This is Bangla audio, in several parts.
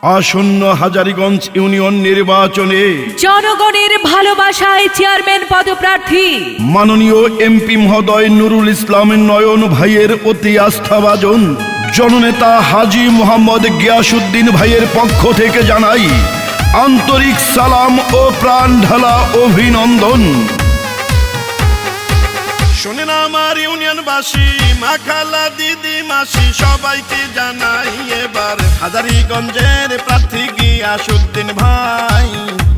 আসন্ন হাজারীগঞ্জ ইউনিয়ন নির্বাচনে জনগণের ভালোবাসায় চেয়ারম্যান পদপ্রার্থী মাননীয় এমপি মহোদয় নুরুল ইসলাম নয়ন ভাইয়ের অতি আস্থাভাজন জননেতা হাজী মোহাম্মদ গিয়াসউদ্দিন ভাইয়ের পক্ষ থেকে জানাই আন্তরিক সালাম ও প্রাণ ঢালা অভিনন্দন। শোনেন আমার ইউনিয়নবাসী, মা খালা দিদি মাসি সবাইকে জানাই এবার হাজারীগঞ্জের প্রার্থী গিয়াসউদ্দিন ভাই,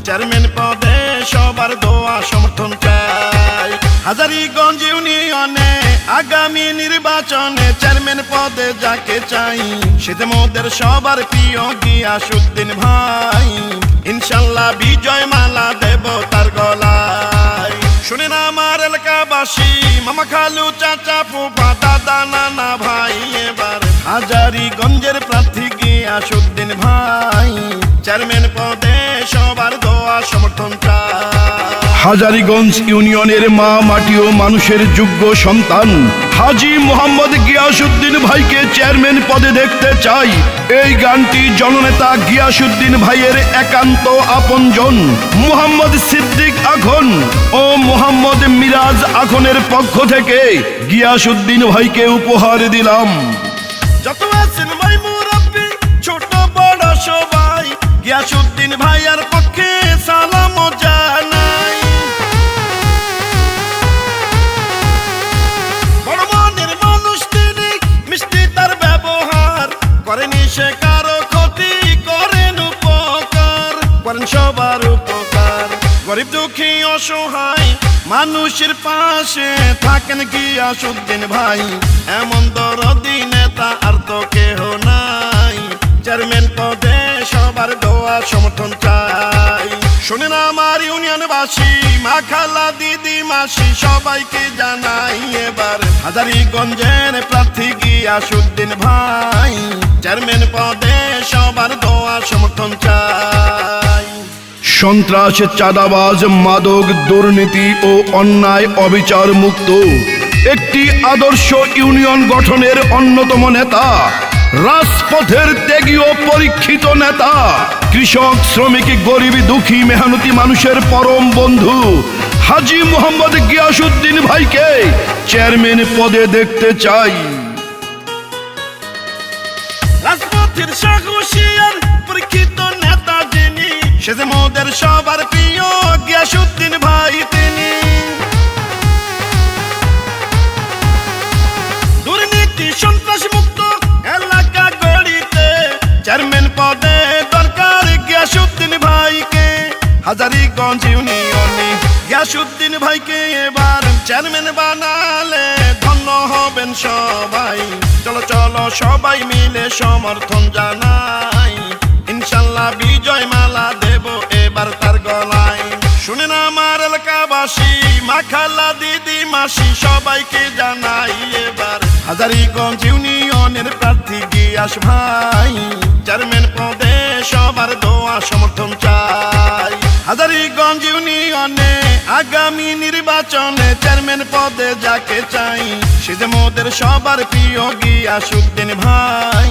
চেয়ারম্যান পদে সবার দোয়া সমর্থন চাই। হাজারীগঞ্জ ইউনিয়নে আগামী নির্বাচনে চেয়ারম্যান পদে যাকে চাই, সেটা মোদের সবার প্রিয় গিয়াসউদ্দিন ভাই, ইনশাল্লাহ বিজয় মালা দেব তার গলায়। শুনেন আমার এলাকাবাসী, মামা খালু চাচা ফুফা দাদা নানা ভাই, এবার হাজারীগঞ্জের প্রার্থী গিয়াসউদ্দিন ভাই, চেয়ারম্যান পদে সবার দোয়া সমর্থন চাই। হাজারীগঞ্জ ইউনিয়নের মা মাটি ও মানুষের যোগ্য সন্তান হাজী মোহাম্মদ গিয়াসউদ্দিন ভাইকে চেয়ারম্যান পদে দেখতে চাই। এই গানটি জননেতা গিয়াসউদ্দিন ভাইয়ের একান্ত আপনজন মোহাম্মদ সিদ্দিক আখন ও মোহাম্মদ মিরাজ আখনের পক্ষ থেকে গিয়াসউদ্দিন ভাইকে উপহার দিলাম। যত আছেন ভাই মুরব্বি ছোট বড় সবাই, গিয়াসউদ্দিন ভাইয়ার পক্ষে সালাম জানাই। বড় মনের মানুষ তিনি, মিষ্টি তার ব্যবহার, করেনি সে কারো ক্ষতি, করেন উপকার, করেন সবার উপকার। গরিব দুঃখী অসহায় মানুষের পাশে থাকেন গিয়াসউদ্দিন ভাই, এমন দরদি নেতা আর তো কেহ নাই, চেয়ারম্যান পদে সবার দোয়া সমর্থন চাই। শোনেন আমার ইউনিয়নবাসী, মা খালা দিদি মাসি সবাইকে জানাই এবার হাজারীগঞ্জের প্রার্থী গিয়াসউদ্দিন ভাই, চেয়ারম্যান পদে সবার দোয়া সমর্থন চাই। সন্ত্রাস, চাঁদাবাজ, মাদক, দুর্নীতি ও অন্যায় অবিচার মুক্ত একটি আদর্শ ইউনিয়ন গঠনের অন্যতম নেতা, রাজপথের ত্যাগী ও পরীক্ষিত নেতা, কৃষক শ্রমিক গরিব দুঃখী মেহনতি মানুষের পরম বন্ধু হাজী মোহাম্মদ গিয়াসউদ্দিন ভাইকে চেয়ারম্যান পদে দেখতে চাই। রাজপথের সাহসী আর পরীক্ষিত নেতা যিনি, সে যে মোদের সবার প্রিয় গিয়াসউদ্দিন ভাই তিনি। দুর্নীতি সন্ত্রাস মুক্ত এলাকা গড়িতে চেয়ারম্যান পদে দরকার গিয়াসউদ্দিন ভাইকে। হাজারীগঞ্জ ইউনিয়নে গিয়াসউদ্দিন ভাইকে এবার চেয়ারম্যান বানালে ধন্য হবেন সবাই। চলো চলো সবাই মিলে সমর্থন জানাই, ইনশাল্লাহ বিজয় মালা দেব এবার তার গলায়। শুনেন আমার এলাকাবাসী, মা খালা দিদি মাসি সবাইকে জানাই এবার হাজারীগঞ্জ ইউনিয়নের প্রার্থী গিয়াস ভাই, চেয়ারম্যান পদে সবার দোয়া সমর্থন চাই। হাজারীগঞ্জ ইউনিয়নে আগামী নির্বাচনে চেয়ারম্যান পদে যাকে চাই, সে যে মোদের সবার প্রিয় গিয়াসউদ্দিন ভাই,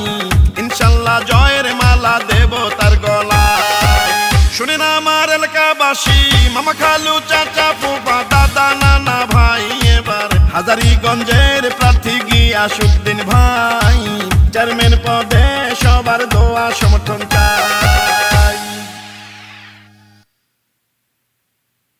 ইনশাল্লাহ জয়ের মালা দেব তার গলায়। শুনেন আমার এলাকাবাসী, মামা খালু চাচা ফুফা দাদা নানা ভাই, এবার হাজারীগঞ্জের প্রার্থী গিয়াসউদ্দিন ভাই, চেয়ারম্যান পদে সবার দোয়া সমর্থন চাই।